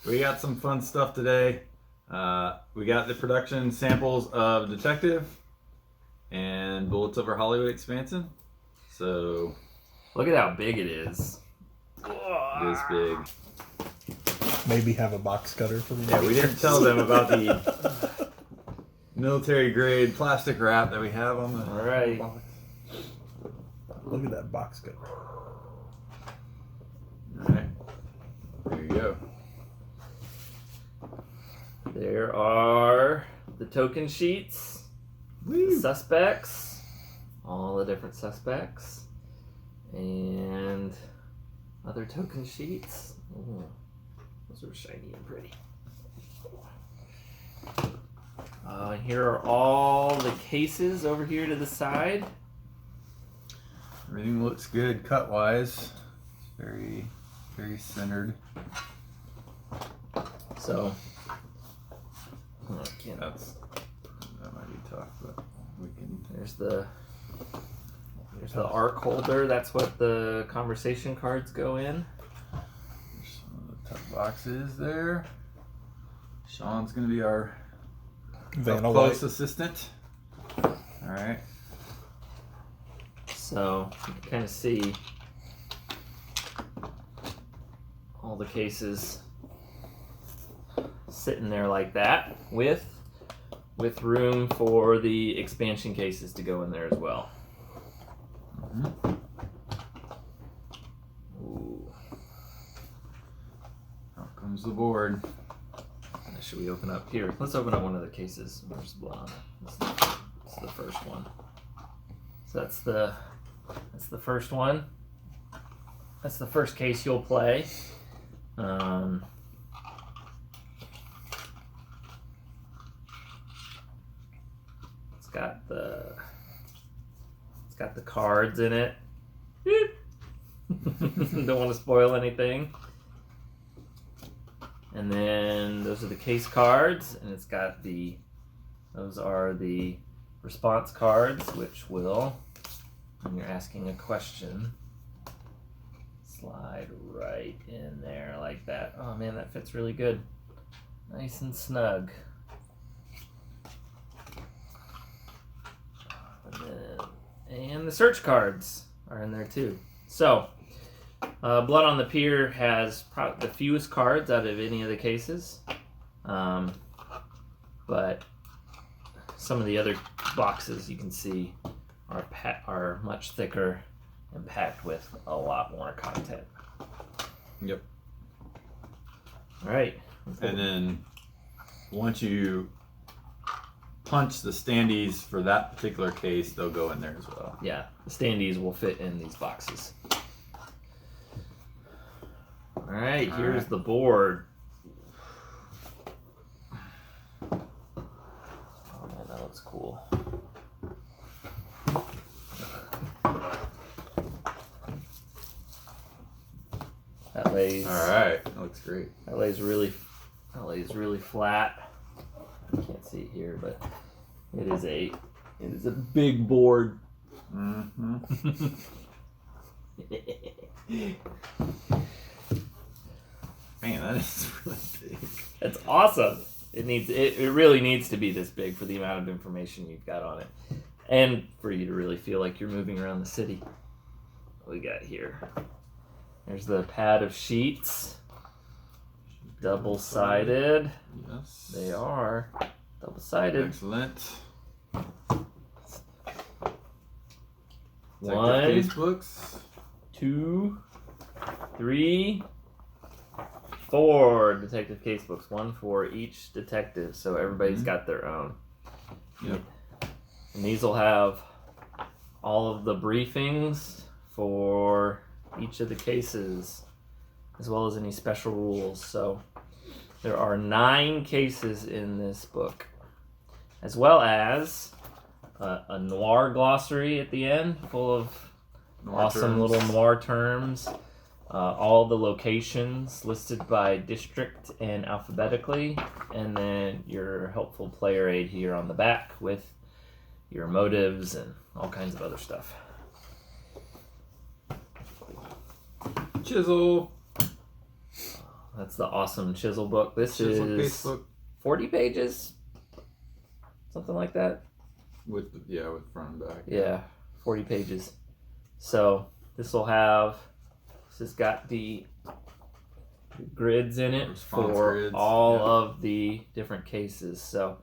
We got some fun stuff today. We got the production samples of Detective and Bullets Over Hollywood expansion. So look at how big it is. It is big. Maybe have a box cutter for me. Yeah, we didn't tell them about the military grade plastic wrap that we have on the box. Look at that box cutter. Alright. There you go. There are the token sheets, the suspects, all the different suspects, and other token sheets. Ooh, those are shiny and pretty. Here are all the cases over here to the side. Everything looks good cut wise. It's very, very centered. So, that might be tough, but we can. There's the arc holder. That's what the conversation cards go in. There's some of the tuck boxes there. Sean's gonna be our close assistant. All right. So you can kind of see all the cases sitting there like that, with room for the expansion cases to go in there as well. Mm-hmm. Ooh. Out comes the board. Should we open up here? Let's open up one of the cases. There's blood on it. This is the first one. So that's the first one. That's the first case you'll play. It's got the cards in it. Don't want to spoil anything. And then those are the case cards, and those are the response cards, which will, when you're asking a question, slide right in there like that. Oh man, that fits really good. Nice and snug. And the search cards are in there too. So, Blood on the Pier has the fewest cards out of any of the cases, but some of the other boxes you can see are much thicker and packed with a lot more content. Yep. All right. And then once you punch the standees for that particular case, they'll go in there as well. Yeah, the standees will fit in these boxes. All right, here's the board. Oh man, that looks cool. That lays. All right, that looks great. That lays really flat. You can't see it here, but it is a big board. Mm-hmm. Man, that is really big. That's awesome. It really needs to be this big for the amount of information you've got on it, and for you to really feel like you're moving around the city. What we got here? There's the pad of sheets, double-sided. Yes, they are double-sided. Excellent. One, case books. 2, 3, 4 detective case books, one for each detective, so everybody's got their own. Yep. And these will have all of the briefings for each of the cases, as well as any special rules. So there are 9 cases in this book, as well as a noir glossary at the end, full of awesome little noir terms. All the locations listed by district and alphabetically, and then your helpful player aid here on the back with your motives and all kinds of other stuff. Chisel. That's the awesome Chisel Book. This Chisel is case book 40 pages, something like that. with front and back. Yeah, 40 pages. So this has got the grids in it Response for grids, all yeah. of the different cases. So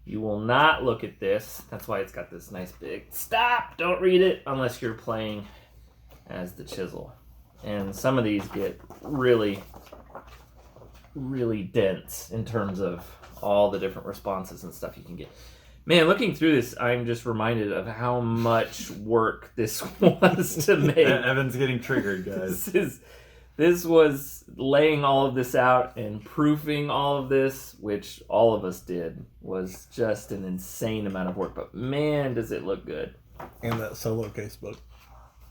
you will not look at this. That's why it's got this nice big stop. Don't read it unless you're playing as the Chisel. And some of these get really, really dense in terms of all the different responses and stuff you can get. Man, looking through this, I'm just reminded of how much work this was to make. Evan's getting triggered, guys. This was laying all of this out and proofing all of this, which all of us did, was just an insane amount of work. But man, does it look good. And that solo case book.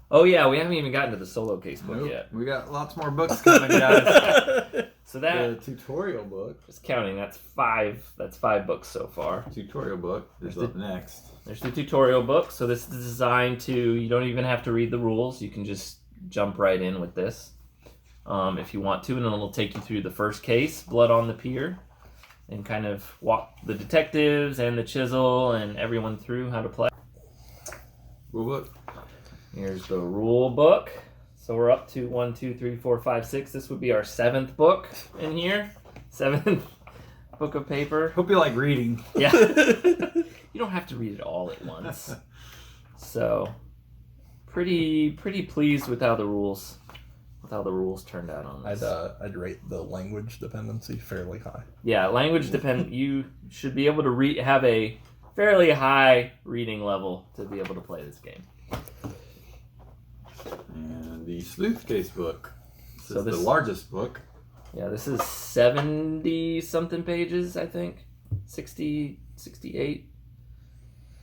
Oh yeah, we haven't even gotten to the solo case book yet. We got lots more books coming, guys. So that the tutorial book. just counting, that's five books so far. Tutorial book is up next. There's the tutorial book. So this is designed to, you don't even have to read the rules. You can just jump right in with this if you want to, and then it'll take you through the first case, Blood on the Pier, and kind of walk the detectives and the Chisel and everyone through how to play. Rule book. Here's the rule book. So we're up to 1, 2, 3, 4, 5, 6. This would be our 7th book in here. 7th book of paper. Hope you like reading. Yeah. You don't have to read it all at once. So pretty pleased with how the rules turned out on this. I'd rate the language dependency fairly high. Yeah, language dependent. You should be able to have a fairly high reading level to be able to play this game. And the sleuth case book. This is the this- largest book. Yeah, this is 70 something pages, I think. 60, 68.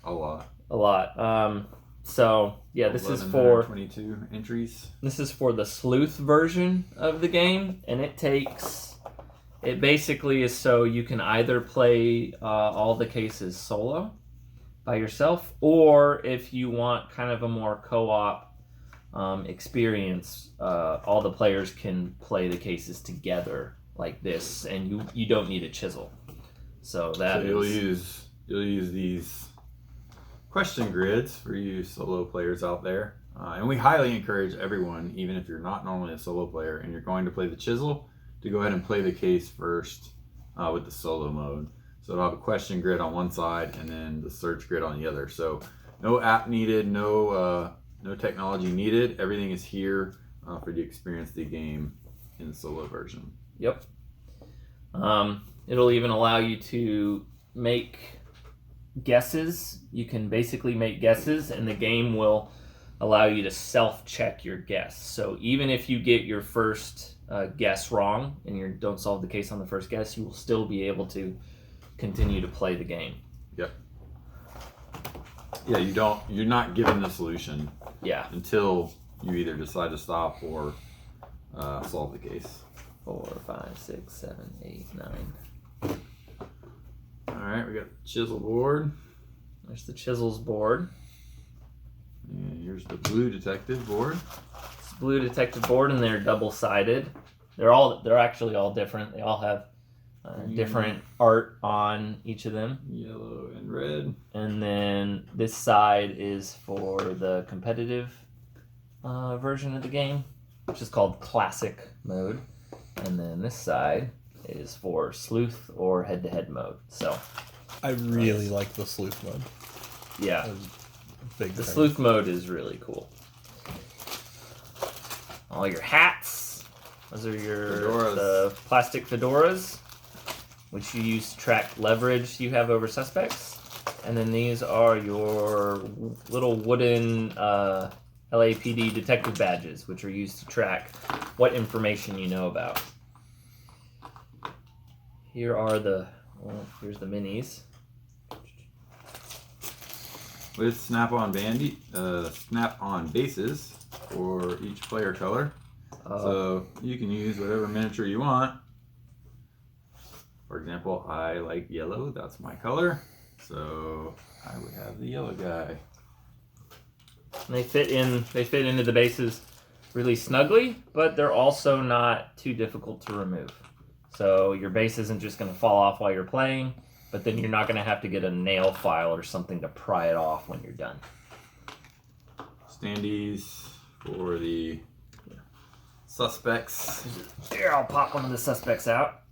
A lot. A lot. So yeah, this is 22 entries. This is for the sleuth version of the game, and it basically is so you can either play all the cases solo by yourself, or if you want kind of a more co-op experience, all the players can play the cases together like this, and you don't need a chisel. So you'll use these question grids for you solo players out there, and we highly encourage everyone, even if you're not normally a solo player and you're going to play the Chisel, to go ahead and play the case first with the solo mode. So it'll have a question grid on one side and then the search grid on the other. So no app needed, no technology needed. Everything is here for you to experience the game in the solo version. Yep. It'll even allow you to make guesses. You can basically make guesses, and the game will allow you to self-check your guess. So even if you get your first guess wrong and you don't solve the case on the first guess, you will still be able to continue to play the game. Yep. Yeah, you're not given the solution. Yeah. Until you either decide to stop or solve the case. 4, 5, 6, 7, 8, 9. Alright, we got the Chisel board. There's the Chisel's board. And here's the blue detective board. It's blue detective board, and they're double-sided. They're actually all different. They all have different art on each of them. Yellow and red. And then this side is for the competitive version of the game, which is called classic mode. And then this side is for sleuth or head-to-head mode. So I really like the sleuth mode. yeah, Big the fan. sleuth mode is really cool. All your hats. Those are the plastic fedoras, which you use to track leverage you have over suspects. And then these are your little wooden LAPD detective badges, which are used to track what information you know about. Here's the minis. With snap-on bases for each player color. So you can use whatever miniature you want. For example, I like yellow, that's my color. So I would have the yellow guy. And they fit into the bases really snugly, but they're also not too difficult to remove. So your base isn't just going to fall off while you're playing, but then you're not going to have to get a nail file or something to pry it off when you're done. Standees for the suspects. Here, I'll pop one of the suspects out.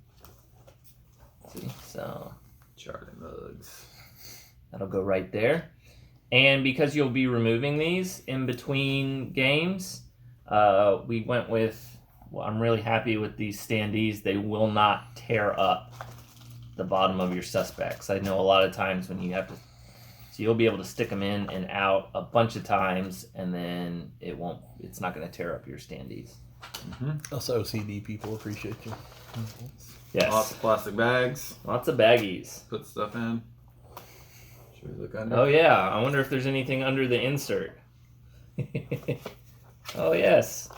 See, so Charlie mugs. that'll go right there. And because you'll be removing these in between games, we went with, well, I'm really happy with these standees. They will not tear up the bottom of your suspects. I know a lot of times when you have to, so you'll be able to stick them in and out a bunch of times, and then it's not going to tear up your standees. Mm-hmm. Us OCD people appreciate you. Yes. Lots of plastic bags. Lots of baggies. Put stuff in. Should we look under? Oh yeah, I wonder if there's anything under the insert. Oh yes,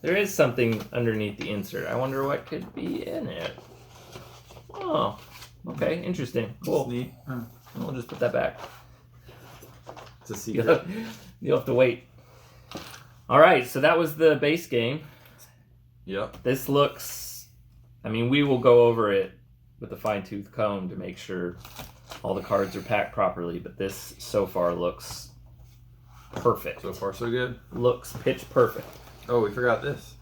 there is something underneath the insert. I wonder what could be in it. Oh, okay, interesting. Cool. Neat. Huh. We'll just put that back. It's a secret. You'll have to wait. All right, so that was the base game. Yep. This looks, I mean, we will go over it with a fine-tooth comb to make sure all the cards are packed properly, but this so far looks perfect. So far, so good. Looks pitch perfect. Oh, we forgot this.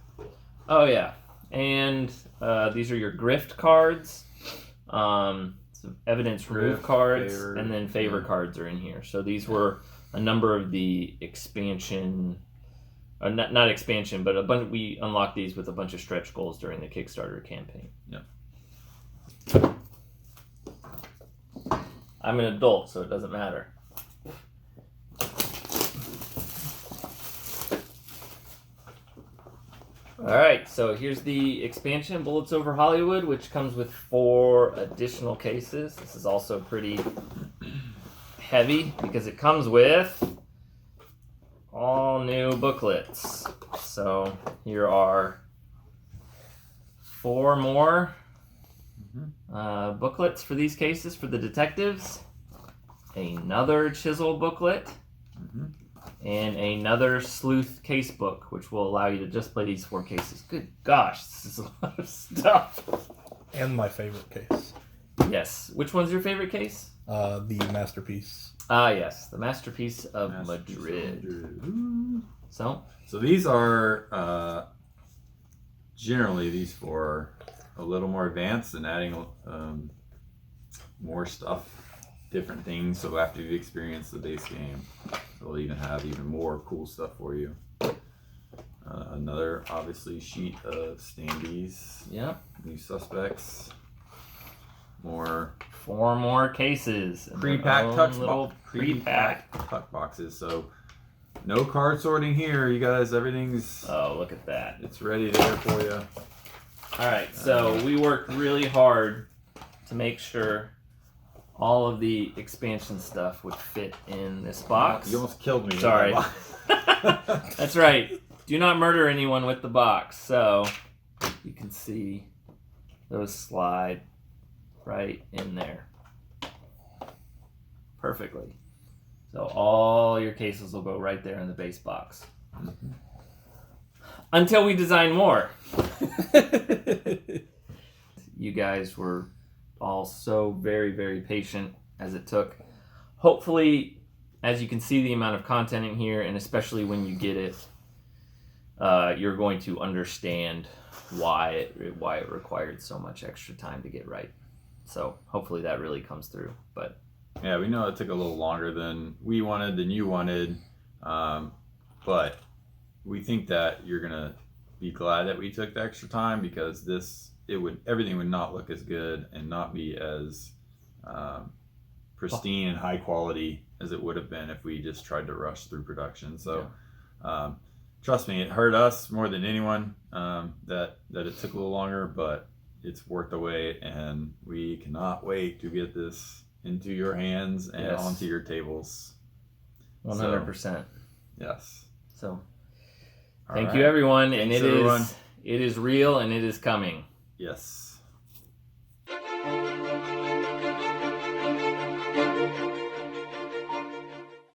Oh, yeah. And these are your grift cards. Some evidence remove Grift, cards, favor, and then favor yeah. cards are in here. So these were a number of the expansion, not expansion, but a bunch. We unlocked these with a bunch of stretch goals during the Kickstarter campaign. Yep. I'm an adult, so it doesn't matter. Alright, so here's the expansion, Bullets Over Hollywood, which comes with 4 additional cases. This is also pretty heavy because it comes with all new booklets. So here are 4 more booklets for these cases for the detectives. Another Chisel booklet. And another sleuth case book, which will allow you to just play these 4 cases. Good gosh, this is a lot of stuff. And my favorite case. Yes. Which one's your favorite case? The Masterpiece. Ah, yes. The Masterpiece of Madrid. So these are generally these 4 are a little more advanced and adding more stuff, different things. So after you've experienced the base game, they'll even have even more cool stuff for you. Another obviously sheet of standees. Yep. New suspects. More 4 more cases. pre-packed pre-packed. tuck boxes. So no card sorting here, you guys. Everything's Oh, look at that. it's ready there for you. All right, so we worked really hard to make sure all of the expansion stuff would fit in this box. You almost killed me. Sorry. That's right. Do not murder anyone with the box. So you can see those slide right in there perfectly. So all your cases will go right there in the base box. Until we design more. You guys were all so very, very patient as it took. Hopefully, as you can see the amount of content in here, and especially when you get it, you're going to understand why it required so much extra time to get right. So hopefully that really comes through. But yeah, we know it took a little longer than we wanted, than you wanted, but we think that you're gonna be glad that we took the extra time, because everything would not look as good and not be as pristine and high quality as it would have been if we just tried to rush through production. So trust me, it hurt us more than anyone that it took a little longer, but it's worth the wait, and we cannot wait to get this into your hands and onto your tables. 100%. Yes. So All thank right. you, everyone. Thanks, and everyone. it is real, and it is coming. Yes.